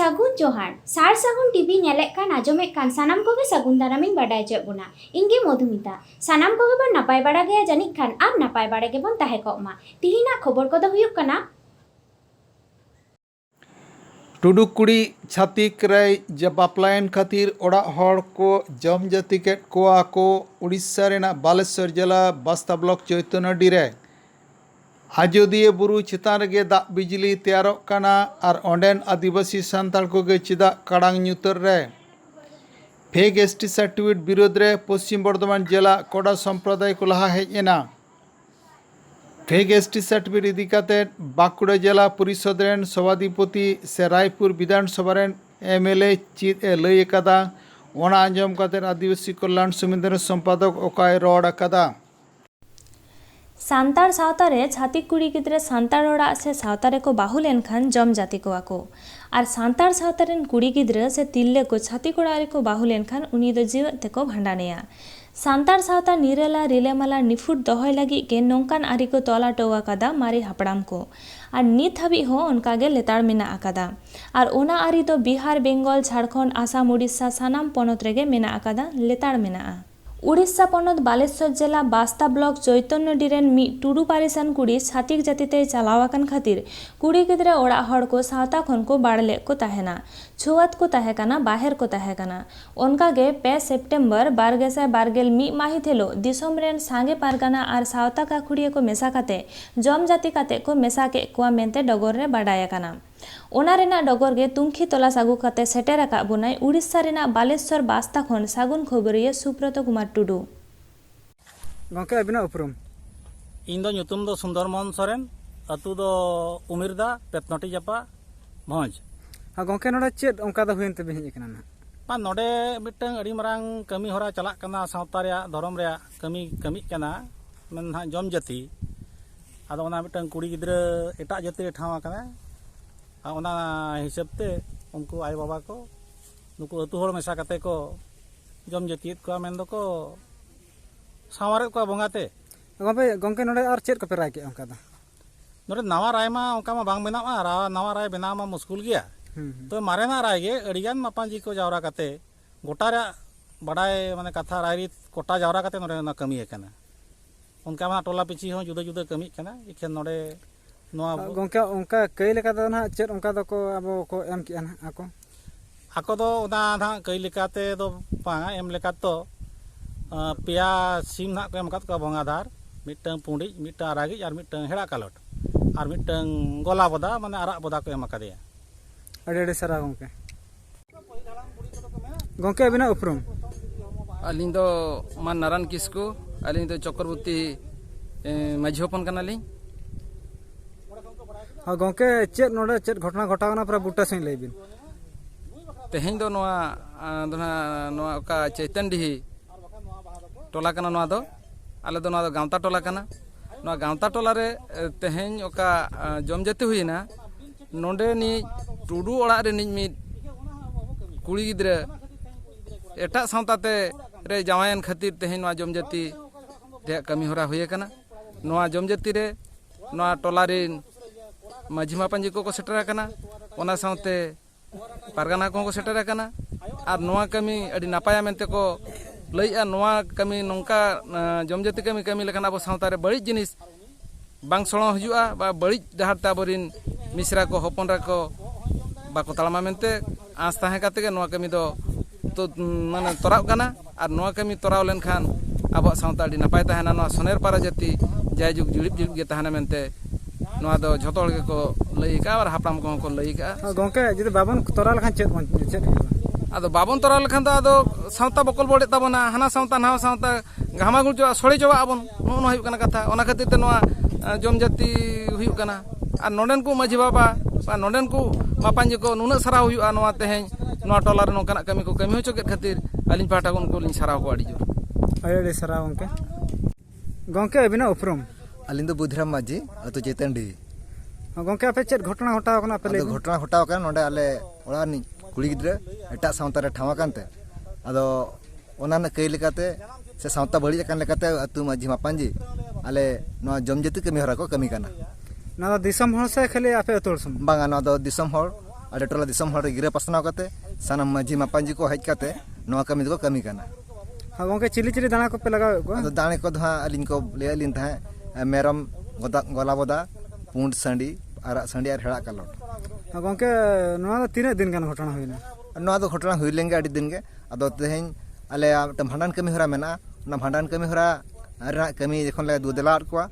सागुन जोहार सार सागुन टीवी नेलेक कान आजमेक कान सानाम कोगे सागुन दारामिन बाडाय च बोना इंगे मधुमिता सानाम कोगे बन नापाय बाड़ा गया जानिक खान आर नापाय बाड़ा गे बन ताहे कोमा तिहिना खबर कोदो हुयुक काना टुडुकुड़ी छातिक राय बापलायन खातिर ओड़ा हड़ को जम जाति केट कोआ को उड़ीसा रेना बालेश्वर जिला बास्ता ब्लॉक चैतन्यडी रे आजोदिया बुरु चितान रेगे दा बिजली तैयारों काना और ओंडेन आदिवासी सांताल कोगे चिदा कड़ांग न्यूतर रे फेक एसटी सर्टिफिकेट विरोध रे पश्चिम बर्धमान जिला कोड़ा संप्रदाय को लहा हेजना फेक एसटी सर्टिफिकेट इदिकाते बांकुड़ा जिला परिषद रेन सभाधिपति से रायपुर विधानसभा रेन एमएलए चीत लई अकादा ओना आंजम काते आदिवासी कल्याण समिति संपादक ओकाय रोड अकादा सान्ताड़ सावता रे छातिक कुड़ी गिद्रे सान्ताड़ ओड़ा से सावता रे को बाहु लेनखान जम जाति कोआ को और सान्ताड़ सावता रेन कुड़ी गिद्रे से तिल्ले को छातिक ओड़ा रे को बाहु लेनखान उनी दो जीव तेको भांडानेया सान्ताड़ सावता निरेला रिलेमाला निफुट दोहय लगी के नोंकान आरी को तोला टोवा कादा मारी हापड़ाम को और नित हाबी हो उनका गे लेताड़ मेना आकादा और ओना आरी तो बिहार बेंगल झारखंड आसाम उड़ीसा सानाम पनत रेगे मेना आकादा लेताड़ मेना उड़ीसा पनत बालेश्वर जिला बास्ता ब्लॉक चैतन्यडी रेन मी टुडू पारिसान कुड़ी छातिक जातिते चलावाकन खातिर कुड़ी गिद्रे ओड़ा हड़ को सावता खन को बाड़ले को ताहेना छुआत को ताहेकाना बाहर को ताहेकाना उनका गे 5 सेप्टेम्बर 2021 माहित हेलो दिसोम रेन सांगे पारगाना और सावता का खुड़िए को मेसा काते जम जाति काते को मेसा के कुआ मेनते डगर रे बाडाय काना ओना रेना डगर गे तुंखी तोला सागु काते सेटेर आका बुनाई उड़ीसा रेना बालेश्वर बास्ता खन सागुन खबरिया सुब्रत कुमार टुडू गंके अबिना उपरुम इन दो ᱧᱩᱛᱩᱢ ᱫᱚ सुंदरमोहन सोरेन अतु दो उमिरदा पेतनोटी जापा भोज हाँ गंके नोडे चेद ओंका दो हुयन तबे हेज ना पा नोडे मिटंग अड़ी मरांग कमी होरा चलाक कना सावता रे धरम रे कमी कना मन हा जम जाति आदो ओना मिटंग कुड़ी गिद्रा एटा जाति रे ठावा कना ओना हिसाब ते उनको आय बाबा को नुको अतु होड़ मेसा कते को जम जाति को मेन दो को सावारे को बंगाते गंके नोडे और चेद को पे राय के ओंका दा नोडे नवा राय मा ओंका मा बांग बेना रा नवा राय बेना मा मुश्किल गया तो मारेना राय गे अड़िगान मापाजी को जावरा काते गोटा रे बड़ाय माने कथा रायरी कोटा जावरा काते नोडे ना कमी कना उनका मा टोला पिछी हो जुदा जुदा कमी कना इखेन नोडे नोआ गंके ओंका कई लेका दो ना चेद ओंका दो को अबो को एम किया ना आको दो ओना ना कई लेकाते दो पांगा एम लेका तो पिया सिम ना को एम कात को भंगाधार मिटंग पुंडी मिटंग आरागी और मिटंग हेड़ा कालोट और मिटंग गोला बोदा माने आरा बोदा को एम कादेया अड़े सारा गंके अबिना उपरुम अलिंग दो मान नारायण किस्कू अलिंग दो चक्रवर्ती माझी हपन कना लिंग हाँ गंके चेद नोडे चेद घटना घटावना पूरा बुटा सही लैबिन तेहें दो नोआ का चैतन्यडी टोला कना नोआ दो आले दो नोआ दो गांवता टोला कना नोआ गांवता टोला रे तेहें ओका जम जाति हुईना नोंडे नि टुडू ओड़ा रे नि मिद कुड़ी गिद्रा एटा सावताते रे जावायन खातिर तेहें नोआ जम जाति रे कमी होरा हुए कना नोआ जम जाति रे नोआ टोला रे माझी मापांजी को सेटर कना ओना सावते पारगाना को सेटर कना और नोआ कमी अड़ी नापाया मेनते को लइया नोआ कमी नोंका जम जाति कमी लेखन अब सावता रे बड़ी जिनिस बांग सड़ो हजुआ बा बड़ी डहार ते आबरिन मिश्रा को हपनरा को बाको तालमा मेनते आस ताहे काते के नोआ कमी दो तो माने तोराव कना और नोआ कमी तोराव लेनखान अब सावता अड़ी नापाय ताहेना नोआ सोनेर पारा जाति जाय जुग जुलिप गे ताहेना मेनते नोआ दो झोतो हड़ के को लई का और हापराम को लई का गंके जदि बाबन तोरा लखान चेद आदो बाबन तोरा लखान दा आदो सावता बकल बड़े ताबना हाना सावता नाव सावता घामा गुल सोड़े चबा आबन नो हुई कना कथा ओना खातिर ते नोआ जम जाति हुई कना और नोडेन को माझी बाबा नोडेन को मापांजी को नुना सारा हुआ नोआ तेहें नोआ टोला रे नोंकाना कमी को कमी होचो के खातिर अलिन पाटा उनको लिन सारा को आड़ी जोर अड़े सारा गंके अबिना उपरुम अलिंग दो बुधराम माझी अतो चैतन्यडी गंके आपे चेद घटना घटाव कना पे घटना घटाव कना नोडे आले ओड़ा नि कुड़ी गिद्रा एटा सावता रे ठावा कानते आदो ओना न कई लेकाते से सावता बड़ी कान लेकाते अतु माझी मापांजी आले नो जम जाति कमी हरा को कमी काना ना दिसम हर से खाली आपे अतोड़ सम बांगा नो दो दिसम हर ᱟᱞᱮ ᱴᱚᱞᱟ ᱫᱤᱥᱚᱢ ᱦᱚᱲ ᱜᱤᱨᱟᱹ ᱯᱟᱥᱱᱟᱣ ᱠᱟᱛᱮ ᱥᱟᱱᱟᱢ ᱢᱟᱹᱡᱷᱤ ᱢᱟᱯᱟᱧᱡᱤ ᱠᱚ ᱦᱮᱡ ᱠᱟᱛᱮ ᱱᱚᱣᱟ ᱠᱟᱹᱢᱤ ᱫᱚᱠᱚ ᱠᱟᱹᱢᱤ ᱠᱟᱱᱟ। ᱜᱚᱝᱠᱮ ᱪᱤᱞᱤ ᱫᱟᱬᱟ ᱠᱚᱯᱮ ᱞᱟᱜᱟᱣᱮᱫ ᱠᱚᱣᱟ? ᱟᱫᱚ ᱫᱟᱲᱮ ᱠᱚᱫᱚ ᱦᱟᱸᱜ ᱟᱹᱞᱤᱧ ᱠᱚ ᱞᱟᱹᱭᱟᱫ ᱞᱤᱧ ᱛᱟᱦᱮᱸᱫ ᱢᱮᱨᱚᱢ ᱜᱚᱞᱟ ᱵᱚᱫᱟ, ᱯᱩᱸᱰ ᱥᱟᱺᱰᱤ, ᱟᱨᱟᱜ ᱥᱟᱺᱰᱤ ᱟᱨ ᱦᱮᱲᱟᱜ ᱠᱟᱞᱚᱴ। ᱜᱚᱝᱠᱮ ᱱᱚᱣᱟ ᱫᱚ ᱛᱤᱱᱟᱹᱜ ᱫᱤᱱ ᱜᱟᱱ ᱜᱷᱚᱴᱚᱱᱟ ᱦᱩᱭᱱᱟ? ᱱᱚᱣᱟ ᱫᱚ ᱜᱷᱚᱴᱚᱱᱟ ᱦᱩᱭ ᱞᱮᱱ ᱜᱮ ᱟᱹᱰᱤ ᱫᱤᱱ ᱜᱮ। ᱟᱫᱚ ᱛᱮᱦᱮᱧ ᱟᱞᱮᱭᱟᱜ ᱢᱤᱫᱴᱟᱝ ᱵᱷᱟᱸᱰᱟᱱ ᱠᱟᱹᱢᱤ ᱦᱚᱨᱟ ᱢᱮᱱᱟᱜᱼᱟ, ᱚᱱᱟ ᱵᱷᱟᱸᱰᱟᱱ ᱠᱟᱹᱢᱤ ᱦᱚᱨᱟ ᱨᱮᱱᱟᱜ ᱠᱟᱹᱢᱤ ᱡᱚᱠᱷᱚᱱ ᱞᱮ ᱫᱮᱞᱟᱣᱟᱫ ᱠᱚᱣᱟ,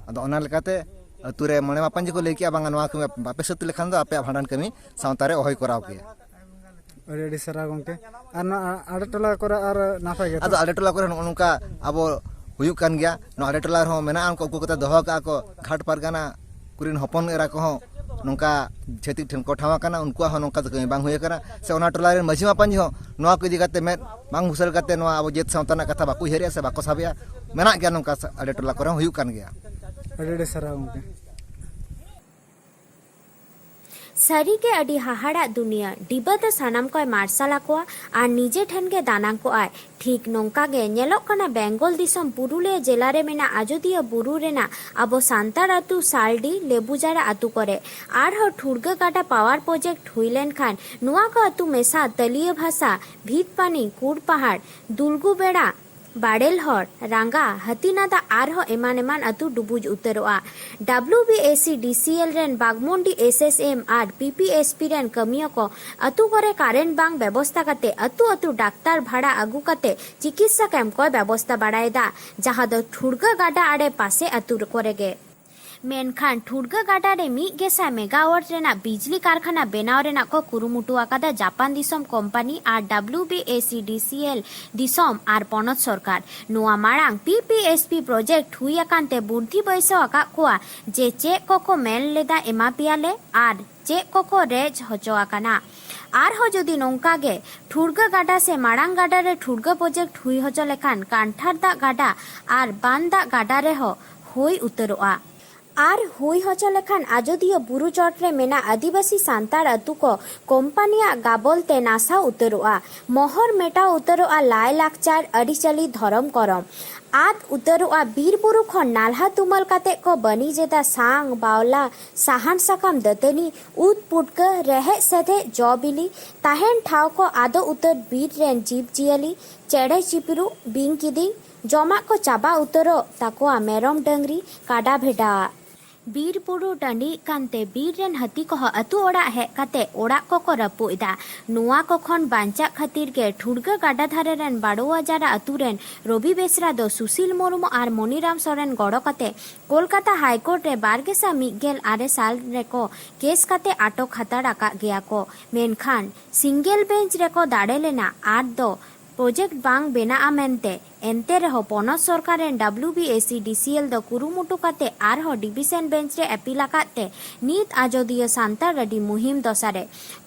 ᱟᱫᱚ ᱚᱱᱟ ᱞᱮᱠᱟতে ᱟᱹᱛᱩ ᱨᱮ ᱢᱚᱬᱮ ᱢᱟᱯᱟᱧᱡᱤ ᱠᱚ ᱞᱟᱹᱭ ᱠᱮᱜᱼᱟ ᱵᱟᱝᱟ ᱱᱚᱣᱟ ᱠᱟᱹᱢᱤ ᱵᱟᱯᱮ ᱥᱟᱹᱛ ᱞᱮᱠᱷᱟᱱ ᱫᱚ ᱟᱯᱮᱭᱟᱜ ᱵᱷᱟᱸᱰᱟᱱ ᱠᱟᱹᱢᱤ ᱥᱟᱶᱛᱟ ᱨᱮ ᱚᱦᱚᱭ ᱠᱚᱨᱟᱣ ᱠᱮᱭᱟ। ᱟᱹᱰᱤ ᱟᱹᱰᱤ ᱥᱟᱨᱦᱟᱣ ᱜᱚᱝᱠᱮ। ᱟᱨ ᱱᱚᱣᱟ ᱟᱲᱮ ᱴᱚᱞᱟ ᱠᱚᱨᱮ ᱟᱨ ᱱᱟᱯᱟᱭ ᱜᱮ? ᱟᱫᱚ ᱟᱞᱮ ᱴᱚᱞᱟ ᱠᱚᱨᱮ ᱱᱚᱜᱼᱚ ᱱᱚᱝᱠᱟ ᱟᱵᱚ ᱦᱩᱭᱩᱜ ᱠᱟᱱ ᱜᱮᱭᱟ। ᱱᱚᱣᱟ ᱟᱞᱮ ᱴᱚᱞᱟ ᱨᱮᱦᱚᱸ ᱢᱮᱱᱟᱜᱼᱟ ᱩᱱᱠᱩ ᱠᱟᱛᱮ ᱫᱚᱦᱚ ᱠᱟᱜᱼᱟ ᱠᱚ ᱜᱷᱟᱴ ᱯᱟᱨᱜᱟᱱᱟ ᱠᱩᱨᱤᱱ ᱦᱚᱯᱚᱱ ᱮᱨᱟ ᱠᱚᱦᱚᱸ ᱱᱚᱝᱠᱟ ᱪᱷᱟᱹᱛᱤᱠ ᱴᱷᱮᱱ ᱠᱚ ᱴᱷᱟᱶ ᱟᱠᱟᱱᱟ, ᱩᱱᱠᱩᱣᱟᱜ ᱦᱚᱸ ᱱᱚᱝᱠᱟ ᱫᱚ ᱠᱟᱹᱢᱤ ᱵᱟᱝ ᱦᱩᱭ ᱟᱠᱟᱱᱟ। ᱥᱮ ᱚᱱᱟ ᱴᱚᱞᱟ ᱨᱮᱱ ᱢᱟᱹᱡᱷᱤ ᱢᱟᱯᱟᱧᱡᱤ ᱦᱚᱸ ᱱᱚᱣᱟ ᱠᱚ ᱤᱫᱤ ᱠᱟᱛᱮ ᱢᱮᱫ ᱵᱟᱝ ᱵᱷᱩᱥᱟᱹᱲ ᱠᱟᱛᱮ ᱱᱚᱣᱟ ᱟᱵᱚ ᱡᱟᱹᱛ ᱥᱟᱶᱛᱟ ᱨᱮᱱᱟᱜ ᱠᱟᱛᱷᱟ ᱵᱟᱠᱚ ᱩᱭᱦᱟᱹᱨᱮᱜᱼᱟ ᱥᱮ ᱵᱟᱠᱚ ᱥᱟᱵᱮᱜᱼᱟ। ᱢᱮᱱᱟᱜ ᱜᱮᱭᱟ ᱱᱚᱝᱠᱟ ᱟᱞᱮ ᱴᱚᱞᱟ ᱠᱚᱨᱮ ᱦᱚᱸ ᱦᱩᱭᱩᱜ ᱠᱟᱱ ᱜᱮᱭᱟ। ᱟᱹᱰᱤ ᱟᱹᱰᱤ ᱥᱟᱨᱦᱟᱣ ᱜᱚᱝᱠᱮ। ᱥᱟᱹᱨᱤᱜᱮ ᱟᱹᱰᱤ ᱦᱟᱦᱟᱲᱟᱜ ᱫᱩᱱᱤᱭᱟᱹ। ᱰᱤᱵᱟᱹ ᱫᱚ ᱥᱟᱱᱟᱢ ᱠᱚᱭ ᱢᱟᱨᱥᱟᱞ ᱟᱠᱚᱣᱟ ᱟᱨ ᱱᱤᱡᱮ ᱴᱷᱮᱱ ᱜᱮ ᱫᱟᱱᱟᱝ ᱠᱚᱜᱼᱟᱭ। ᱴᱷᱤᱠ ᱱᱚᱝᱠᱟ ᱜᱮ ᱧᱮᱞᱚᱜ ᱠᱟᱱᱟ ᱵᱮᱝᱜᱚᱞ ᱫᱤᱥᱚᱢ ᱯᱩᱨᱩᱞᱤᱭᱟᱹ ᱡᱮᱞᱟ ᱨᱮ ᱢᱮᱱᱟᱜ ᱟᱡᱚᱫᱤᱭᱟᱹ ᱵᱩᱨᱩ ᱨᱮᱱᱟᱜ ᱟᱵᱚ ᱥᱟᱱᱛᱟᱲ ᱟᱹᱛᱩ ᱥᱟᱞᱰᱤ ᱞᱮᱵᱩᱡᱟᱲᱟ ᱟᱹᱛᱩ ᱠᱚᱨᱮ। ᱟᱨᱦᱚᱸ ᱴᱷᱩᱲᱜᱟᱹ ᱜᱟᱰᱟ ᱯᱟᱣᱟᱨ ᱯᱨᱚᱡᱮक्ᱴ ᱦᱩᱭ ᱞᱮᱱᱠᱷᱟᱱ ᱱᱚᱣᱟ ᱠᱚ ᱟᱹᱛᱩ ᱢᱮᱥᱟ ᱛᱟᱹᱞᱤᱭᱟᱹ ᱵᱷᱟᱥᱟ, ᱵᱷᱤᱛᱯᱟᱱᱤ, ᱠᱩᱲ ᱯᱟᱦᱟᱲ, ᱫᱩᱞᱜᱩ ᱵᱮᱲᱟ, ᱵᱟᱲᱮᱞ ᱦᱚᱲ, ᱨᱟᱸᱜᱟ, ᱦᱟᱹᱛᱤᱱᱟᱫᱟ ᱟᱨᱦᱚᱸ ᱮᱢᱟᱱ ᱮᱢᱟᱱ ᱟᱹᱛᱩ ᱰᱩᱵᱩᱡ ᱩᱛᱟᱹᱨᱚᱜᱼᱟ। WBACDCL ᱨᱮᱱ ᱵᱟᱜᱢᱩᱱᱰᱤ SSM ᱟᱨ PPSP ᱨᱮᱱ ᱠᱟᱹᱢᱤᱭᱟᱹ ᱠᱚ ᱟᱹᱛᱩ ᱠᱚᱨᱮ ᱠᱟᱨᱮᱱᱴ ᱵᱟᱝ ᱵᱮᱵᱚᱥᱛᱟ ᱠᱟᱛᱮ ᱟᱹᱛᱩ ᱟᱹᱛᱩ ᱰᱟᱠᱛᱟᱨ ᱵᱷᱟᱲᱟ ᱟᱹᱜᱩ ᱠᱟᱛᱮ ᱪᱤᱠᱤᱛᱥᱟ ᱠᱮᱢᱯ ᱠᱚ ᱵᱮᱵᱚᱥᱛᱟ ᱵᱟᱲᱟᱭᱮᱫᱟ, ᱡᱟᱦᱟᱸ ᱫᱚ ᱴᱷᱩᱲᱜᱟᱹ ᱜᱟᱰᱟ ᱟᱲᱮ ᱯᱟᱥᱮ ᱟᱹᱛᱩ ᱠᱚᱨᱮ ᱜᱮ। ᱢᱮᱱᱠᱷᱟᱱ ᱴᱷᱩᱲᱜᱟᱹ ᱜᱟᱰᱟ ᱨᱮ 1,000 ᱢᱮᱜᱟᱣᱟᱴ ᱨᱮᱱᱟᱜ ᱵᱤᱡᱽᱞᱤ ᱠᱟᱨᱠᱷᱟᱱᱟ ᱵᱮᱱᱟᱣ ᱨᱮᱱᱟᱜ ᱠᱚ ᱠᱩᱨᱩᱢᱩᱴᱩ ᱟᱠᱟᱫᱟ ᱡᱟᱯᱟᱱ ᱫᱤᱥᱚᱢ ᱠᱳᱢᱯᱟᱱᱤ ᱟᱨ WBACDCL ᱫᱤᱥᱚᱢ ᱟᱨ ᱯᱚᱱᱚᱛ ᱥᱚᱨᱠᱟর। ᱱᱚᱣᱟ ᱢᱟᱲᱟᱝ PPSP ᱯᱨᱚᱡᱮᱠᱴ ᱦᱩᱭ ᱟᱠᱟᱱ te ᱵᱩᱫᱽᱫᱷᱤ ᱵᱟᱹᱭᱥᱟᱹᱣ ᱟᱠᱟᱫ ᱠᱚᱣᱟ ᱡᱮ ᱪᱮᱫ ᱠᱚᱠᱚ ᱢᱮᱱ ᱞᱮᱫᱟ ᱮᱢᱟ ᱯᱮᱭᱟᱞᱮ ᱟᱨ ᱪᱮᱫ ᱠᱚᱠᱚ ᱨᱮᱡ ᱦᱚᱪᱚ ᱟᱠᱟᱱᱟ। ᱟᱨᱦᱚᱸ ᱡᱩᱫᱤ ᱱᱚᱝᱠᱟ ᱜᱮ ᱴᱷᱩᱲᱜᱟᱹ ᱜᱟᱰᱟ ᱥᱮ ᱢᱟᱲᱟᱝ ᱜᱟᱰᱟ ᱨᱮ ᱴᱷᱩᱲᱜᱟᱹ ᱯᱨᱚᱡᱮᱠᱴ ᱦᱩᱭ ᱦᱚᱪᱚ ᱞᱮᱠᱷᱟᱱ ᱠᱟᱱᱴᱷᱟᱲ ᱫᱟᱜ ᱜᱟᱰᱟ ᱟᱨ ᱵᱟᱱ ᱫᱟᱜ ᱜᱟᱰᱟ ᱨᱮᱦᱚᱸ ᱦᱩᱭ ᱩᱛᱟᱹᱨᱚᱜᱼᱟ। ᱟᱨ ᱦᱩᱭ ᱦᱚᱪᱚ ᱞᱮᱠᱷᱟᱱ ᱟᱡᱚᱫᱤᱭᱟᱹ ᱵᱩᱨᱩ ᱪᱚᱴᱨᱮ ᱢᱮᱱᱟᱜ ᱟᱹᱫᱤᱵᱟᱹᱥᱤ ᱥᱟᱱᱛᱟᱲ ᱟᱹᱛᱩ ᱠᱚ ᱠᱳᱢᱯᱟᱱᱤᱭᱟᱜ ᱜᱟᱵᱚᱞ ᱛᱮ ᱱᱟᱥᱟᱣ ᱩᱛᱟᱹᱨᱚᱜᱼᱟ। ᱢᱚᱦᱚᱨ ᱢᱮᱴᱟᱣ ᱩᱛᱟᱹᱨᱚᱜᱼᱟ ᱞᱟᱭ ᱞᱟᱠᱪᱟᱨ, ᱟᱹᱨᱤᱪᱟᱹᱞᱤ, ᱫᱷᱚᱨᱚᱢ ᱠᱚᱨᱚᱢ। ᱟᱫ ᱩᱛᱟᱹᱨᱚᱜᱼᱟ ᱵᱤᱨ ᱵᱩᱨᱩ ᱠᱷᱚᱱ ᱱᱟᱞᱦᱟ ᱛᱩᱢᱟᱹᱞ ᱠᱟᱛᱮᱫ ᱠᱚ ᱵᱟᱹᱱᱤᱡ ᱮᱫᱟ ᱥᱟᱝ, ᱵᱟᱣᱞᱟ, ᱥᱟᱦᱟᱱ ᱥᱟᱠᱟᱢ, ᱫᱟᱹᱛᱟᱹᱱᱤ, ᱩᱫ ᱯᱩᱴᱠᱟᱹ, ᱨᱮᱦᱮᱫ ᱥᱮᱫᱷᱮᱫ, ᱡᱚ ᱵᱤᱞᱤ, ᱛᱟᱦᱮᱱ ᱴᱷᱟᱶ ᱠᱚ ᱟᱫᱚ ᱩᱛᱟᱹᱨ ᱵᱤᱨ ᱨᱮᱱ ᱡᱤᱵᱽᱼᱡᱤᱭᱟᱹᱞᱤ, ᱪᱮᱬᱮ ᱪᱤᱯᱨᱩ, ᱵᱤᱧ ᱠᱤᱫᱤᱧ, ᱡᱚᱢᱟᱜ ᱠᱚ ᱪᱟᱵᱟ ᱩᱛᱟᱹᱨᱚᱜ ᱛᱟᱠᱚᱣᱟ ᱢᱮᱨᱚᱢ ᱰᱟᱹᱝᱨᱤ, ᱠᱟᱰᱟ ᱵᱷᱮᱰᱟᱣᱟᱜ। ᱵᱤᱨ ᱵᱩᱨᱩ ᱴᱟᱺᱰᱤᱜ ᱠᱟᱱᱛᱮ ᱵᱤᱨ ᱨᱮᱱ ᱦᱟᱹᱛᱤ ᱠᱚᱦᱚᱸ ᱟᱹᱛᱩ ᱚᱲᱟᱜ ᱦᱮᱡ ᱠᱟᱛᱮ ᱚᱲᱟᱜ ᱠᱚᱠᱚ ᱨᱟᱹᱯᱩᱫ ᱮᱫᱟ। ᱱᱚᱣᱟ ᱠᱚ ᱠᱷᱚᱱ ᱵᱟᱧᱪᱟᱜ ᱠᱷᱟᱹᱛᱤᱨ ᱜᱮ ᱴᱷᱩᱲᱜᱟᱹ ᱜᱟᱰᱟ ᱫᱷᱟᱨᱮ ᱨᱮᱱ ᱵᱟᱲᱳᱣᱟ ᱡᱟᱨᱟ ᱟᱹᱛᱩ ᱨᱮᱱ ᱨᱚᱵᱤ ᱵᱮᱥᱨᱟ ᱫᱚ ᱥᱩᱥᱤᱞ ᱢᱩᱨᱢᱩ ᱟᱨ ᱢᱚᱱᱤᱨᱟᱢ ᱥᱚᱨᱮᱱ ᱜᱚᱲᱚ ᱠᱟᱛᱮ ᱠᱳᱞᱠᱟᱛᱟ ᱦᱟᱭᱠᱳᱨᱴ ᱨᱮ 2016 ᱥᱟᱞ ᱨᱮᱠᱚ ᱠᱮᱥ ᱠᱟᱛᱮ ᱟᱴᱚᱠ ᱦᱟᱛᱟᱲ ᱟᱠᱟᱫ ᱜᱮᱭᱟ ᱠᱚ। ᱢᱮᱱᱠᱷᱟन ᱥᱤᱝᱜᱮᱞ ᱵᱮᱧᱪ ᱨᱮᱠᱚ ᱫᱟᱲᱮ ᱞᱮᱱᱟ ᱟᱨ ᱫᱚ ᱯᱨᱚᱡᱮᱠᱴ ᱵᱟᱝ ᱵᱮᱱᱟᱜᱼᱟ ᱢᱮᱱᱛᱮ। ᱮᱱᱛᱮ ᱨᱮᱦᱚᱸ ᱯᱚᱱᱚᱛ ᱥᱚᱨᱠᱟর ᱨᱮᱱ WBACDCL ᱫᱚ ᱠᱩᱨᱩᱢᱩᱴᱩ ᱠᱟᱛᱮ ᱟᱨᱦᱚᱸ ᱰᱤᱵᱷᱤᱥᱚᱱ ᱵᱮᱧᱪ ᱨᱮ ᱟᱯᱤᱞ ᱟᱠᱟᱫ ᱛᱮ ᱱᱤᱛ ᱟᱡᱚᱫᱤᱭᱟᱹ ᱥᱟᱱᱛᱟᱲ ᱟᱹᱰᱤ ᱢᱩᱦᱤᱢ ᱫᱚᱥᱟᱨᱮ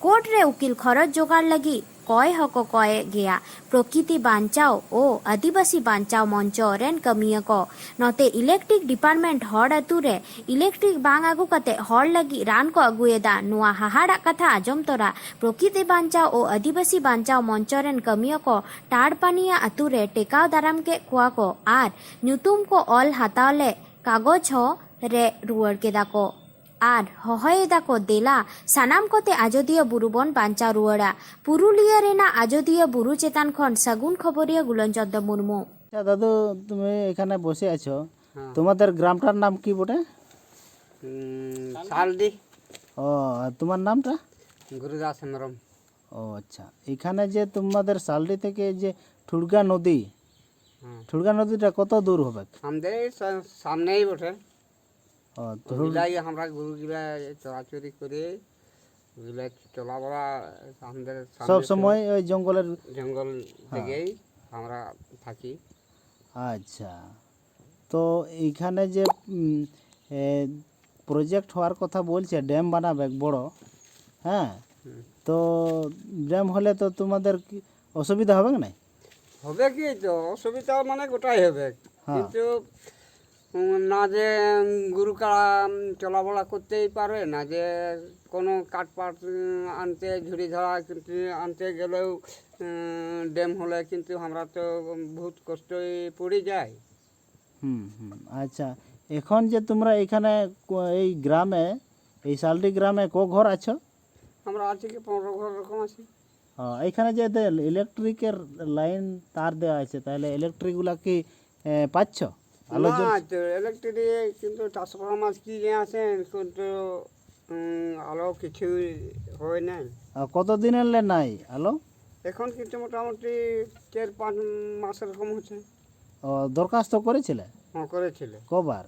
ᱠᱳर्ट ᱨᱮ ᱩᱠᱤᱞ ᱠᱷᱚᱨᱚᱪ ᱡᱚᱜᱟᱲ ᱞᱟᱹᱜᱤᱫ ᱠᱚᱭ ᱦᱚᱸᱠᱚ ᱠᱚᱭᱮᱫ ᱜᱮᱭᱟ ᱯᱨᱚᱠᱤᱛᱤ ᱵᱟᱧᱪᱟᱣ ଓ ᱟᱹᱫᱤᱵᱟᱹᱥᱤ ᱵᱟᱧᱪᱟᱣ ᱢᱚᱧᱪᱚ ᱨᱮᱱ ᱠᱟᱹᱢᱤᱭᱟᱹ ᱠᱚ। ᱱᱚᱛᱮ ᱤᱞᱮᱠᱴᱨᱤᱠ ᱰᱤᱯᱟᱨᱴᱢᱮন্ট ᱦᱚᱲ ᱟᱹᱛᱩ ᱨᱮ ᱤᱞᱮᱠᱴᱨᱤᱠ ᱵᱟᱝ ᱟᱹᱜᱩ ᱠᱟᱛᱮ ᱦᱚᱲ ᱞᱟᱹᱜᱤᱫ ᱨᱟᱱ ᱠᱚ ᱟᱹᱜᱩᱭᱮᱫᱟ। ᱱᱚᱣᱟ ᱦᱟᱦᱟᱲᱟᱜ ᱠᱟᱛᱷᱟ ᱟᱸᱡᱚᱢ ᱛᱚᱨᱟ ᱯᱨᱚᱠᱤᱛᱤ ᱵᱟᱧᱪᱟᱣ ও ᱟᱹᱫᱤᱵᱟᱹᱥᱤ ᱵᱟᱧᱪᱟᱣ ᱢᱚᱧᱪᱚ ᱨᱮᱱ ᱠᱟᱹᱢᱤᱭᱟᱹ ᱠᱚ ᱴᱟᱲᱯᱟᱱᱤᱭᱟ ᱟᱹᱛᱩ ᱨᱮ ᱴᱮᱠᱟᱣ ᱫᱟᱨᱟᱢ ᱠᱮᱫ ᱠᱚᱣᱟ ᱠᱚ ᱟᱨ ᱧᱩᱛᱩᱢ ᱠᱚ ᱚᱞ ᱦᱟᱛᱟᱣ ᱞᱮ ᱠᱟᱜᱚᱡᱽ ᱦᱚᱸ ᱨᱮ ᱨᱩᱣᱟᱹᱲ ᱠᱮᱫᱟ ᱠᱚ ᱟᱨ ᱦᱚᱦᱚᱭᱮᱫᱟ ᱠᱚ ᱫᱮᱞᱟ ᱥᱟᱱᱟᱢ ᱠᱚᱛᱮ ᱟᱡᱚᱫᱤᱭᱟᱹ ᱵᱩᱨᱩ ᱵᱚᱱ ᱵᱟᱧᱪᱟᱣ ᱨᱩᱣᱟᱹᱲᱟ। ᱯᱩᱨᱩᱞᱤᱭᱟᱹ ᱨᱮᱱᱟᱜ ᱟᱡᱚᱫᱤᱭᱟᱹ বুরু চেতান খন সাগুন খবরিয়া গুলনচন্দ্র মুর্মু। আচ্ছা দাদু, তুমি এখানে বসে আছো, তোমাদের গ্রামটার নাম কি বটে? শালডি। ও, আর তোমার নামটা? গুরুদাস হেমব্রম। ও আচ্ছা, এখানে যে তোমাদের শালডি থেকে যে ঠুড়গা নদী, ঠুড়গা নদীটা কত দূর হবে? আমাদের সামনেই বটে। ও, তো ওগুলাই আমরা গরুগুলা চড়াচড়ি করে ওগুলা চলাবলা আমাদের সব সময় ওই জঙ্গলের জঙ্গল থেকেই আমরা থাকি। আচ্ছা, তো এইখানে যে প্রজেক্ট হওয়ার কথা বলছে, ড্যাম বানাবে বড়, হ্যাঁ, তো ড্যাম হলে তো তোমাদের কি অসুবিধা হবে না? হবে কি তো অসুবিধা মানে গোটাই হবে, কিন্তু না যে গরু কাড়া চলাবলা করতেই পারবে না, যে কোনো কাঠপাট আনতে ঝুড়ি ধরা কিন্তু আনতে গেলেও ড্যাম হলে কিন্তু আমরা তো বহুত কষ্টই পড়ে যাই। আচ্ছা, এখন যে তোমরা এখানে এই গ্রামে, এই শালডি গ্রামে ক ঘর আছো? আমরা আছি কি 15 ঘর এরকম আছি। এইখানে যে ইলেকট্রিকের লাইন তার দেওয়া আছে, তাহলে ইলেকট্রিকগুলা কি পাচ্ছ? আলো না তো ইলেকট্রিক কিন্তু ট্রান্সফরমার কি যে আছে কিন্তু আলো কিছু হয় নাই। কতদিন এলে নাই আলো? এখন কিন্তু মোটামুটি 4-5 মাস এরকম হচ্ছে। দরখাস্ত করেছিলে? হ্যাঁ করেছিল, কবার?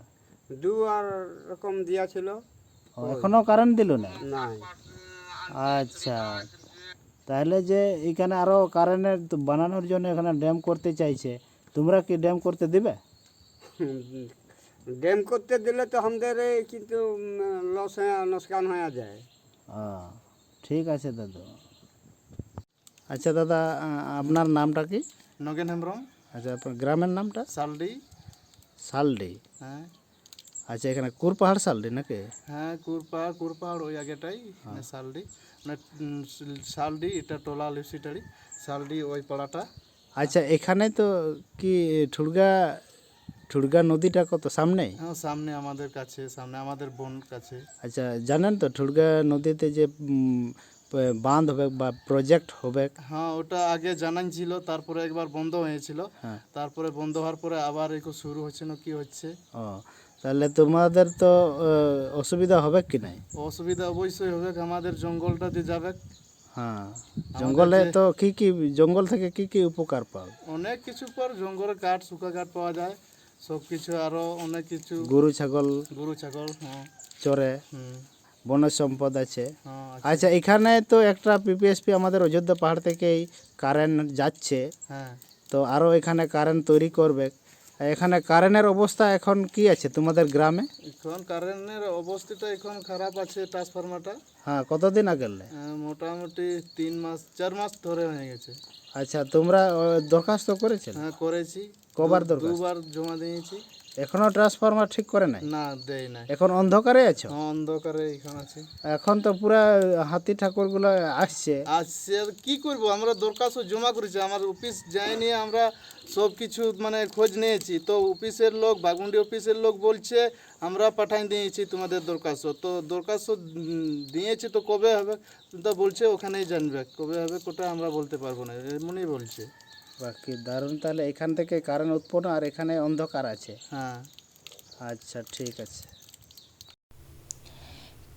2 আর এরকম দিয়েছিল। এখনো কারেন্ট দিল না? নাই। আচ্ছা, তাহলে যে এখানে আরো কারেন্টের বানানোর জন্য এখানে ড্যাম করতে চাইছে, তোমরা কি ড্যাম করতে দিবে? ড্যাম করতে দিলে তো আমাদের কিন্তু লস লোকসান হয়ে যায়। ঠিক আছে দাদু। আচ্ছা দাদা, আপনার নামটা কি? নগেন হেমব্রম। আচ্ছা, আপনার গ্রামের নামটা? সালডি। শালডি। হ্যাঁ আচ্ছা, এখানে কুরপাহাড় শালডি নাকি? হ্যাঁ, কুরপাহাড় ওই আগেটাই শালডি, মানে শালডি এটা টোলা লিপসিটাড়ি, শালডি ওই পাড়াটা। আচ্ছা, এখানে তো কি ঠুড়গা নদীটা কত সামনে? হ্যাঁ সামনে, আমাদের কাছে, সামনে আমাদের বন কাছে। আচ্ছা, জানেন তো ঠুড়গা নদীতে যে বাঁধ হবে বা প্রজেক্ট হবে? হ্যাঁ, ওটা আগে জানান ছিল, তারপরে একবার বন্ধ হয়েছিল। হ্যাঁ, তারপরে বন্ধ হওয়ার পরে আবার একটু শুরু হচ্ছে না, কি হচ্ছে। তাহলে তোমাদের তো অসুবিধা হবে কি নাই? অসুবিধা অবশ্যই হবে, আমাদের জঙ্গলটা যে যাবে। হ্যাঁ, জঙ্গলে তো কি কি, জঙ্গল থেকে কি কি উপকার পাও? অনেক কিছু, পর জঙ্গলে কাঠ, শুকা কাঠ পাওয়া যায়, সব কিছু, আরো অনেক কিছু। গরু ছাগল হ্যাঁ চরে, বনজ সম্পদ আছে। হ্যাঁ। আচ্ছা, এখানে তো একটা পিপিএসপি আমাদের অযোধ্যা পাহাড় থেকেই কারেন্ট যাচ্ছে, হ্যাঁ তো আরও এখানে কারেন্ট তৈরি করবে। এখানে কারেন্টের অবস্থা এখন কি আছে তোমাদের গ্রামে? এখন কারেন্টের অবস্থাটা এখন খারাপ আছে, ট্রান্সফরমারটা। হ্যাঁ, কতদিন আগে? মোটামুটি 4 মাস ধরে হয়ে গেছে। আচ্ছা, তোমরা দরখাস্ত করেছো? হ্যাঁ করেছি। কবার দরখাস্ত? 2 বার জমা দিয়েছি। এখনো ট্রান্সফরমার ঠিক করে নাই? না, দেয় নাই। এখন অন্ধকারে আছো? অন্ধকারে এখন আছে। এখন তো পুরা হাতি ঠাকুরগুলো আসছে। আচ্ছা, কি করব, আমরা দরখাস্ত জমা করেছি, আমার অফিস যায়নি, আমরা সব কিছু মানে খোঁজ নিয়েছি, তো অফিসের লোক, বাগুন্ডি অফিসের লোক বলছে আমরা পাঠাই দিয়েছি তোমাদের দরখাস্ত, তো দরখাস্ত দিয়েছি, তো কবে হবে তো বলছে ওখানেই জানবে, কবে হবে কোটা আমরা বলতে পারবো না, এমনই বলছে। বাকি দারুণ, তাহলে এখান থেকে কারেন্ট উৎপন্ন, আর এখানে অন্ধকার আছে। হ্যাঁ। আচ্ছা, ঠিক আছে।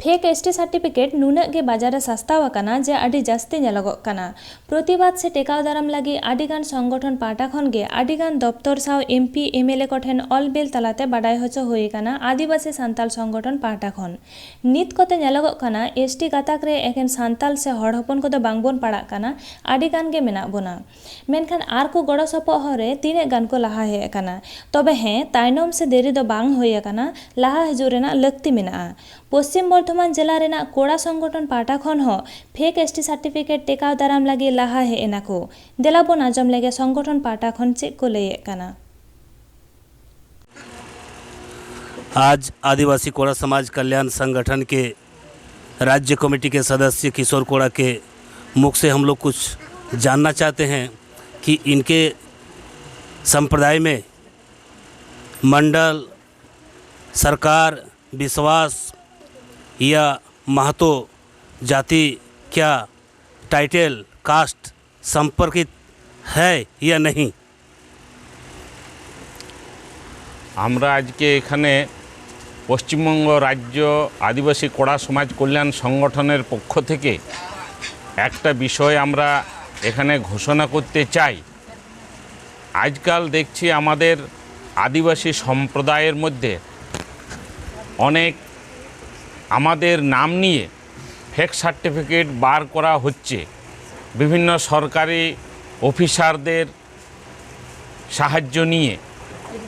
फेक एसटी सर्टिफिकेट नुनाग गे बाजार सस्ता वकाना जे आदि जास्ती नेलगोग काना। प्रतिबाद से टेकाव दाराम लगी आदिगान संगठन पाटा खन गे आदिगान दफ्तर साव एमपी एमएलए कोठेन ऑल बिल तलाते बाडाय होचो होई काना आदिवासी सान्ताल संगठन पाटा खन। नित कोते नेलगोग काना एसटी गाताक रे एकेन सान्ताल से हड़ हपन कोदो बांगबोन पाड़ा काना आदिगान गे मेना बोना। मेनखान आर को गड़ो सपोह रे तीने गान को लाहा हे काना, तबे हें तायनम से देरी दो बांग होई काना, लाहा हिजु रेना लक्ति मेना। पश्चिम बर्धमान जिला रेना कोड़ा संगठन पाटा खन हो फेक एसटी सर्टिफिकेट टेकाव दाराम लगी लाहा हे एनाको देलाबोन आजम लेगे संगठन पाटा खन चेक को लये काना। आज आदिवासी कोड़ा समाज कल्याण संगठन के राज्य कमेटी के सदस्य किशोर कोड़ा के मुख से हम लोग कुछ जानना चाहते हैं कि इनके संप्रदाय में मंडल, सरकार, विश्वास या महतो जाति क्या टाइटल कास्ट संपर्कित है या नहीं? আমরা আজকে এখানে পশ্চিমবঙ্গ রাজ্য আদিবাসী কোড়া সমাজ কল্যাণ সংগঠনের পক্ষ থেকে একটা বিষয় আমরা এখানে ঘোষণা করতে চাই। আজকাল দেখছি আমাদের আদিবাসী সম্প্রদায়ের মধ্যে অনেক আমাদের নাম নিয়ে ফেক সার্টিফিকেট বার করা হচ্ছে বিভিন্ন সরকারি অফিসারদের সাহায্য নিয়ে।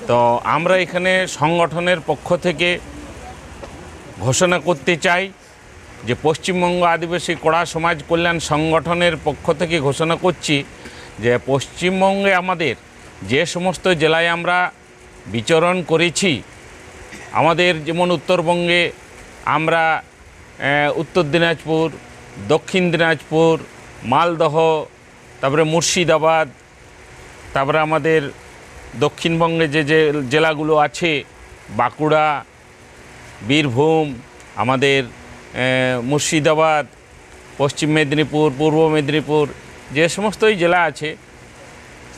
তো আমরা এখানে সংগঠনের পক্ষ থেকে ঘোষণা করতে চাই যে পশ্চিমবঙ্গ আদিবাসী কোড়া সমাজ কল্যাণ সংগঠনের পক্ষ থেকে ঘোষণা করছি যে পশ্চিমবঙ্গে আমাদের যে সমস্ত জেলায় আমরা বিচরণ করেছি, আমাদের যেমন উত্তরবঙ্গে আমরা উত্তর দিনাজপুর, দক্ষিণ দিনাজপুর, মালদহ, তারপরে মুর্শিদাবাদ, তারপরে আমাদের দক্ষিণবঙ্গে যে যে জেলাগুলো আছে বাঁকুড়া, বীরভূম, আমাদের মুর্শিদাবাদ, পশ্চিম মেদিনীপুর, পূর্ব মেদিনীপুর, যে সমস্তই জেলা আছে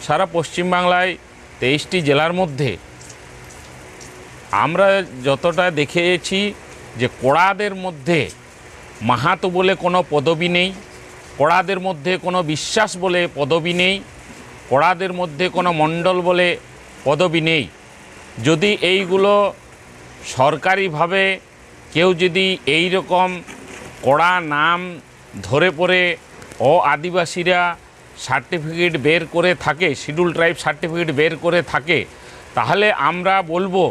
সারা পশ্চিমবাংলায় 23টি জেলার মধ্যে আমরা যতটা দেখেছি যে কোড়াদের মধ্যে মাহাতো বলে কোনো পদবি নেই, কোড়াদের মধ্যে কোনো বিশ্বাস বলে পদবি নেই, কোড়াদের মধ্যে কোনো মণ্ডল বলে পদবি নেই। যদি এইগুলো সরকারিভাবে কেউ যদি এই রকম কোড়া নাম ধরে পড়ে আদিবাসীরা সার্টিফিকেট বের করে থাকে, শিডিউল ট্রাইব সার্টিফিকেট বের করে থাকে, তাহলে আমরা বলবো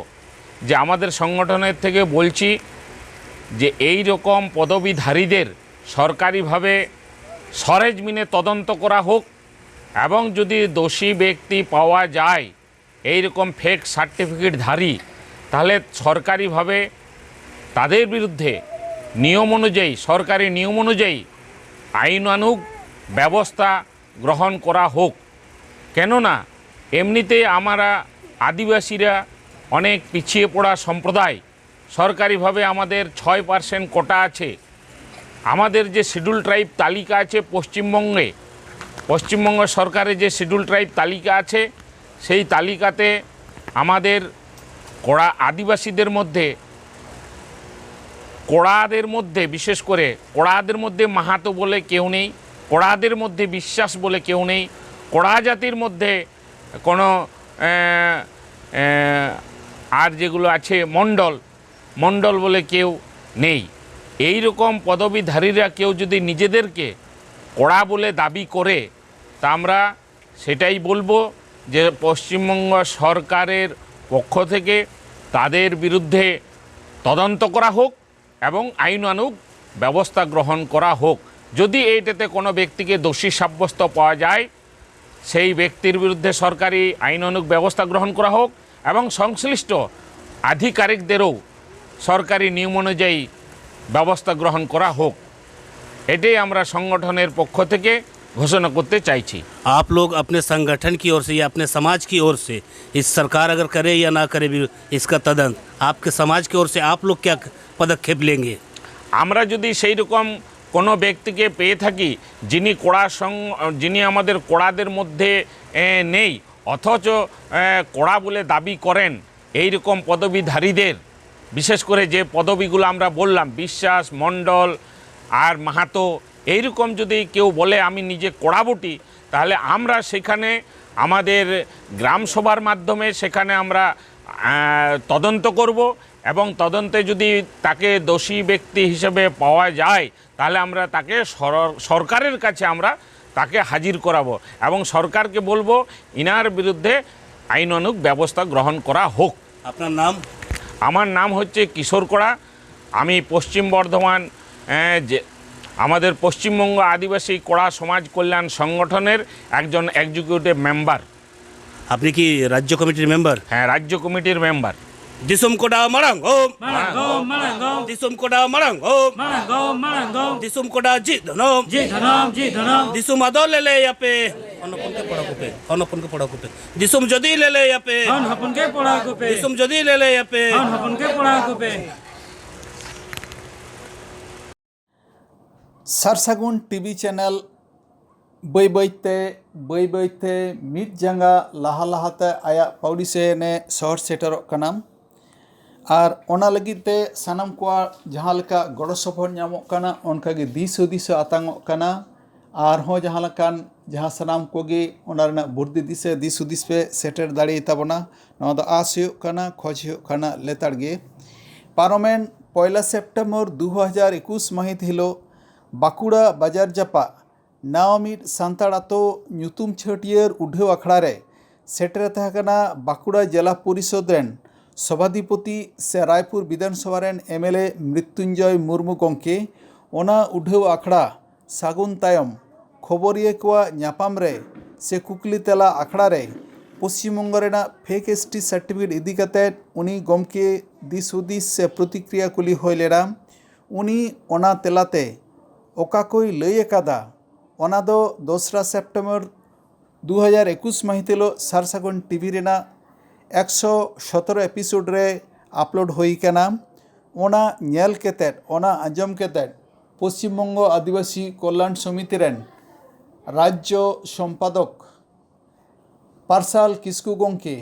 যে আমাদের সংগঠনের থেকে বলছি যে এই রকম পদবীধারীদের সরকারিভাবে সরেজমিনে তদন্ত করা হোক এবং যদি দোষী ব্যক্তি পাওয়া যায় এই রকম ফেক সার্টিফিকেটধারী, তাহলে সরকারিভাবে তাদের বিরুদ্ধে নিয়ম অনুযায়ী, সরকারি নিয়ম অনুযায়ী আইনানুগ ব্যবস্থা গ্রহণ করা হোক। কেননা এমনিতে আমরা আদিবাসীরা অনেক পিছিয়ে পড়া সম্প্রদায়, সরকারিভাবে আমাদের 6% কোটা আছে। আমাদের যে শিডিউল ট্রাইব তালিকা আছে পশ্চিমবঙ্গ সরকারের যে শিডিউল ট্রাইব তালিকা আছে, সেই তালিকাতে আমাদের কোড়া আদিবাসীদের মধ্যে, কোড়াদের মধ্যে, বিশেষ করে কোড়াদের মধ্যে মাহাতো বলে কেউ নেই, কোড়াদের মধ্যে বিশ্বাস বলে কেউ নেই, কোড়া জাতির মধ্যে কোনো আর যেগুলো আছে মণ্ডল বলে কেউ নেই। এই রকম পদবীধারীরা কেউ যদি নিজেদেরকে কোড়া বলে দাবি করে, তা আমরা সেটাই বলবো যে পশ্চিমবঙ্গ সরকারের পক্ষ থেকে তাদের বিরুদ্ধে তদন্ত করা হোক এবং আইনানুগ ব্যবস্থা গ্রহণ করা হোক। যদি এইটাতে কোনো ব্যক্তিকে দোষী সাব্যস্ত পাওয়া যায়, সেই ব্যক্তির বিরুদ্ধে সরকারি আইনানুগ ব্যবস্থা গ্রহণ করা হোক এবং সংশ্লিষ্ট আধিকারিকদেরও সরকারি নিয়ম অনুযায়ী ব্যবস্থা গ্রহণ করা হোক। এটাই আমরা সংগঠনের পক্ষ থেকে घोषणा करते चाहती। आप लोग अपने संगठन की ओर से या अपने समाज की ओर से, इस सरकार अगर करे या ना करे भी इसका तदंत आपके समाज की ओर से आप लोग क्या पदक्षेप लेंगे? আমরা যদি সেই রকম কোনো ব্যক্তিকে পেয়ে থাকি যিনি আমাদের কোড়াদের মধ্যে নেই অথচ কোড়া বলে দাবি করেন, এই রকম পদবীধারীদের, বিশেষ করে যে পদবিগুলো আমরা বললাম বিশ্বাস, মণ্ডল আর মাহাতো, এইরকম যদি কেউ বলে আমি নিজে কোড়া বটি, তাহলে আমরা সেখানে আমাদের গ্রাম সভার মাধ্যমে সেখানে আমরা তদন্ত করব এবং তদন্তে যদি তাকে দোষী ব্যক্তি হিসেবে পাওয়া যায়, তাহলে আমরা তাকে সরকারের কাছে আমরা তাকে হাজির করাবো এবং সরকারকে বলবো ইনার বিরুদ্ধে আইনানুগ ব্যবস্থা গ্রহণ করা হোক। আপনার নাম? আমার নাম হচ্ছে কিশোর কোড়া। আমি পশ্চিম বর্ধমান আমাদের পশ্চিমবঙ্গ আদিবাসী কোড়া সমাজ কল্যাণ সংগঠনের একজন এক্সিকিউটিভ মেম্বার। আপনি কি রাজ্য কমিটির মেম্বার? হ্যাঁ, রাজ্য কমিটির মেম্বার। দিসুম কোডা মারাং ওম দিসুম কোডা মারাং ওম দিসুম কোডা জি ধনম দিসুম আদো লেলে ইয়াপে অনপন কে পড়া কোপে দিসুম যদি লেলে ইয়াপে দিসুম যদি লেলে ইয়াপে सारसागुन टीवी चैनल बई बईते मिट जंगा लाहा लाहाते आया पाउडी से ने शहर सेटरों कना और ओना लगिते सानाम को जहाँ लेका गड़ो सपोर्ट नामों कना उनका गे दिस हुदिस आतांगों कना और हो जहाँ लकान जहाँ सानाम को गे ओना रना बुर्दी दिसे दिस हुदिस पे सेटर दाड़ी ताबना नवा द आस हुयुग कना खोज हुयुग कना लेतार गे पारोमेन 1 सेप्टेम्बर 2021 महित हिलो बाकुड़ा बाजार जापा नावमिट सान्ताड़ आतो ᱧᱩᱛᱩᱢ छाटियर उढ़ेव आखड़ा रे सेटर तहकना बाकुड़ा जिला परिषद रेन सभाधिपति से रायपुर विधानसभा रेन एमएलए मृत्युंजय मुर्मू गंके ओना उढ़ेव आखड़ा सागुन तायम खबरिया कोआ ᱧᱟᱯᱟᱢ रे से कुकली तेला आखड़ा रे पश्चिमबंग रेना फेक एसटी सर्टिफिकेट इदी कते उनी गमके दिस हुदिस से प्रतिक्रिया कुली होय लेना उनी ओना तेलाते ओका कोई लई कादा ओना दो 2 सेप्टेम्बर 2021 महितिलो सारसागुन टीवी रेना 117 एपिसोड रे अपलोड होई कना ओना नेल केते ओना आंजम केते পশ্চিমবঙ্গ আদিবাসী কল্যাণ সমিতি রেন রাজ্য সম্পাদক পার্সাল কিস্কু গংকে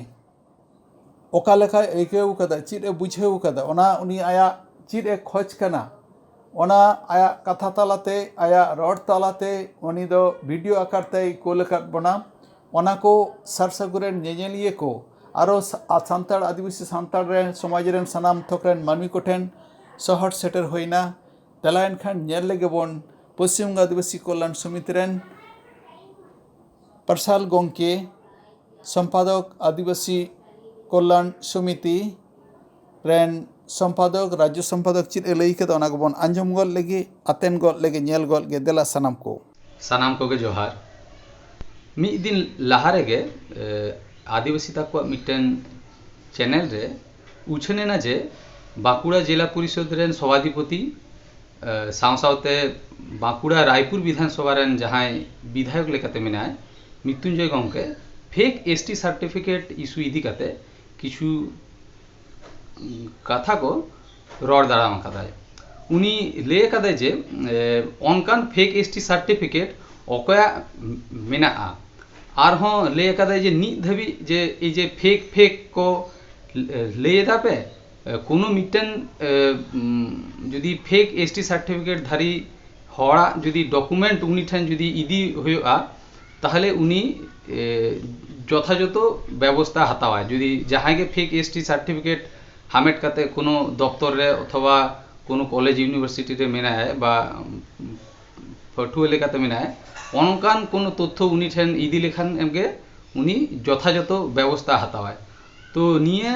ওকা লেখায় আইকাᱹᱣ ᱠᱟᱫᱟ ᱪᱮᱫ ᱮ ᱵᱩᱡᱷᱟᱹᱣ ᱠᱟᱫᱟ ᱚᱱᱟ ᱩᱱᱤ ᱟᱭᱟᱜ ᱪᱮᱫ ᱮ ᱠᱷᱚᱡ ᱠᱟᱱᱟ ᱚᱱᱟ ᱟᱭᱟᱜ ᱠᱟᱛᱷᱟ ᱛᱟᱞᱟᱛᱮ ᱟᱭᱟᱜ ᱨᱚᱲ ᱛᱟᱞᱟᱛᱮ ᱩᱱᱤ ᱫᱚ ᱵᱷᱤᱰᱤᱭᱳ ᱟᱠᱟᱨ ᱛᱮᱭ ᱠᱳᱞ ᱟᱠᱟᱫ ᱵᱚᱱᱟ ᱚᱱᱟ ᱠᱚ ᱥᱟᱨ ᱥᱟᱹᱜᱩᱱ ᱧᱮᱧᱮᱞᱤᱭᱟᱹ ᱠᱚ ᱟᱨᱚ ᱥᱟᱱᱛᱟᱲ ᱟᱹᱫᱤᱵᱟᱹᱥᱤ ᱥᱟᱱᱛᱟᱲ ᱨᱮᱱ ᱥᱚᱢᱟᱡᱽ ᱨᱮᱱ ᱥᱟᱱᱟᱢ ᱛᱷᱚᱠ ᱨᱮᱱ ᱢᱟᱹᱱᱢᱤ ᱠᱚᱴᱷᱮᱱ ᱥᱚᱦᱚᱨ ᱥᱮᱴᱮᱨ ᱦᱩᱭᱱᱟ ᱛᱮᱞᱟᱭᱮᱱ ᱠᱷᱟᱱ ᱧᱮᱞ ᱞᱮᱜᱮ ᱵᱚᱱ ᱯᱚᱥᱪᱤᱢᱵᱚᱝᱜᱚ ᱟᱹᱫᱤᱵᱟᱹᱥᱤ ᱠᱚল্যাণ সমিতি রেন পার্সাল গংকে সম্পাদক আদিবাসী কল্যাণ সমিতি রেন সম্পাদক রাজ্য সম্পাদক চিত লই কदा ᱚᱱᱟ ᱜᱮᱵᱚᱱ ᱟᱸᱡᱚᱢ ᱜᱚᱫ ᱞᱮᱜᱮ ᱟᱛᱮᱱ ᱜᱚᱫ ᱞᱮᱜᱮ ᱧᱮᱞ ᱜᱚᱫ ᱞᱮᱜᱮ ᱫᱮᱞᱟ ᱥᱟᱱᱟᱢ ᱠᱚ ᱥᱟᱱᱟᱢ ᱠᱚᱜᱮ ᱡᱚᱦᱟᱨ ᱢᱤᱫ ᱫᱤᱱ ᱞᱟᱦᱟ ᱨᱮᱜᱮ ᱟᱹᱫᱤᱵᱟᱹᱥᱤ ᱛᱟᱠᱚᱣᱟᱜ ᱢᱤᱫᱴᱮᱱ ᱪᱮᱱᱮᱞ ᱨᱮ ᱩᱪᱷᱟᱹᱱᱮᱱᱟ ᱡᱮ ᱵᱟᱸᱠᱩᱲᱟ ᱡᱮᱞᱟ ᱯᱚᱨᱤষᱚᱫ ᱨᱮᱱ ᱥᱚভাধিপতি ᱥᱟᱶ ᱥᱟᱶᱛᱮ ᱵᱟᱸᱠᱩᱲᱟ ᱨᱟᱭᱯᱩᱨ ᱵᱤধান ᱥᱚᱵᱷᱟ ᱨᱮᱱ ᱡᱟᱦᱟᱸᱭ বিধায়ক লেখাতে মেনায় মৃত্যুঞ্জয় গংকে ফেক এসটি সার্টিফিকেট ইস্যু ইদি কাতে কিছু কথা को रड़ दाराम कदाय उनी ले कदाय जे ऑनकान फेक एसटी सर्टिफिकेट अकया मेना आरहों ले कदाय जे नी धबी जे ए जे फेक को ले दापे कोनो मिटन जुदी फेक एसटी सर्टिफिकेट धारी हड़ा जुदी डॉक्यूमेंट उनी ठन जुदी इदी होया ताहले उनी যথাযথ ব্যবস্থা হাতাওয়ায় যদি যাহাইগে ফেক এসটি সার্টিফিকেট হামেট কাতে কোনো দপ্তরে অথবা কোনো কলেজ ইউনিভার্সিটি রে মেনায় বা ফটু এলাকাতে মেনায় অনকান কোনো তথ্য উনি ঠেন ইদি লেখান এমগে উনি যথাযথ ব্যবস্থা হাতাওয়ায় তো নিয়ে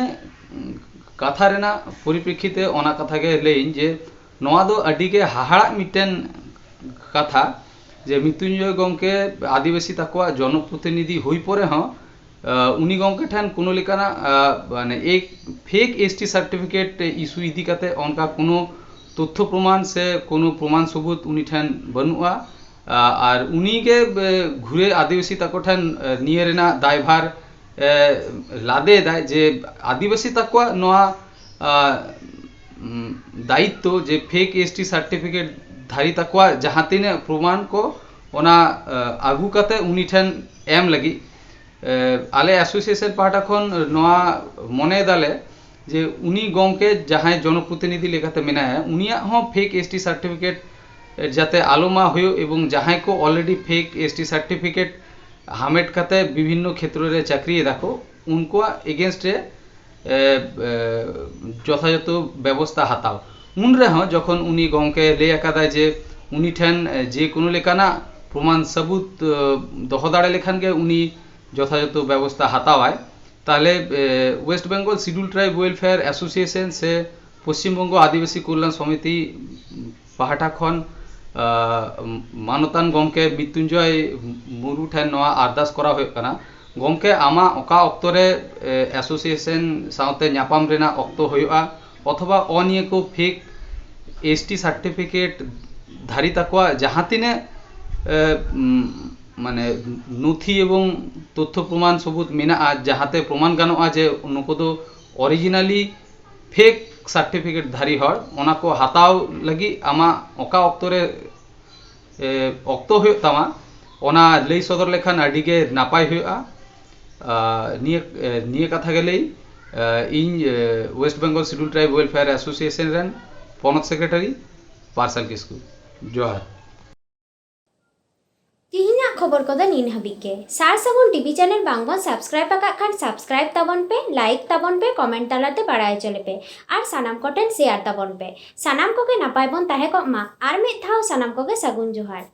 কথা রেনা পরিপ্রেক্ষিতে অনা কথাকে লেইন যে নোয়া দো আডিগে হাহাড়া মিটেন কথা যে মৃত্যুঞ্জয় গংকে আদিবাসী তাকুয়া জনপ্রতিনিধি হই পরে উনি গংকে ঠেন কোনো লেখানা মানে এক ফেক এসটি সার্টিফিকেট ইস্যু ইদি কাতে অনকা কোনো তথ্য প্রমাণ সে কোনো প্রমাণ সবুত উনি ঠেন বানুয়া আর উনিকে ঘুরে আদিবাসী তাকো ঠেন নিয়ে রেনা দায়ভার লাদে দেয় যে আদিবাসী তাকুয়া নোয়া দায়িত্ব যে ফেক এসটি সার্টিফিকেট धारी तकवा जहाँ तीने प्रमाण को ओना आगू काते उनी ठेन एम लगी आले एसोसिएशन पार्टा खन नोआ मने दाले जे उनी गंके जहाँ जनप्रतिनिधि लेखाते मेनाया उनिया हों फेक एसटी सर्टिफिकेट जाते आलोमा हुयो एवं जहाँ को ऑलरेडी फेक एसटी सर्टिफिकेट हामेट काते विभिन्न क्षेत्र रे चाकरी दाको उनको एगेंस्ट रे যথাযথ ব্যবস্থা হাতাও उन रहे जखन उनी गंके ले आकादा जे उनी ठेन जे कोनो लेकाना प्रमाण सबूत दह दाड़े लेखान के उनी যথাযথ व्यवस्था हातावाय ताहले West Bengal schedule tribe welfare association से पश्चिमबंग आदिवासी कल्याण समिति पाहाटा खन मानतान गंके मृत्युंजय मुरु ठेन नवा आरदास करा हुए कना गंके आमा ओका अक्तरे एसोसिएशन साउते न्यापाम रेना अक्तो हुआ अथवा अनिये को फेक एसटी सर्टिफिकेट धारी तकवा जहाँ तीने माने नथी एवं तथ्य प्रमाण सबूत मेना जहाँते प्रमाण गानोआ जे उनको दो ओरिजिनली फेक सर्टिफिकेट धारी हर ओना को हाताव लगी आमा ओका अक्तरे अक्तो हुयो तामा ओना लई सदर लेखान आडिगे नापाय हुयोआ निये कथा गे लई इन West Bengal schedule tribe welfare Association रेन पनत सेक्रेटारी पार्सल किस्कू जोहार तिहिना खबर को नीन हबिके सार सगुन टीवी चैनल बांगबन सब्सक्राइब आका खान सब्सक्राइब ताबन पे लाइक ताबन पे कमेंट तालाते बाड़ाय चले पे आर सानाम कोटेन शेयर ताबन पे सानाम को के नापाय बन ताहे को मा आर मिद थाव सानाम को के सगुन जोहार।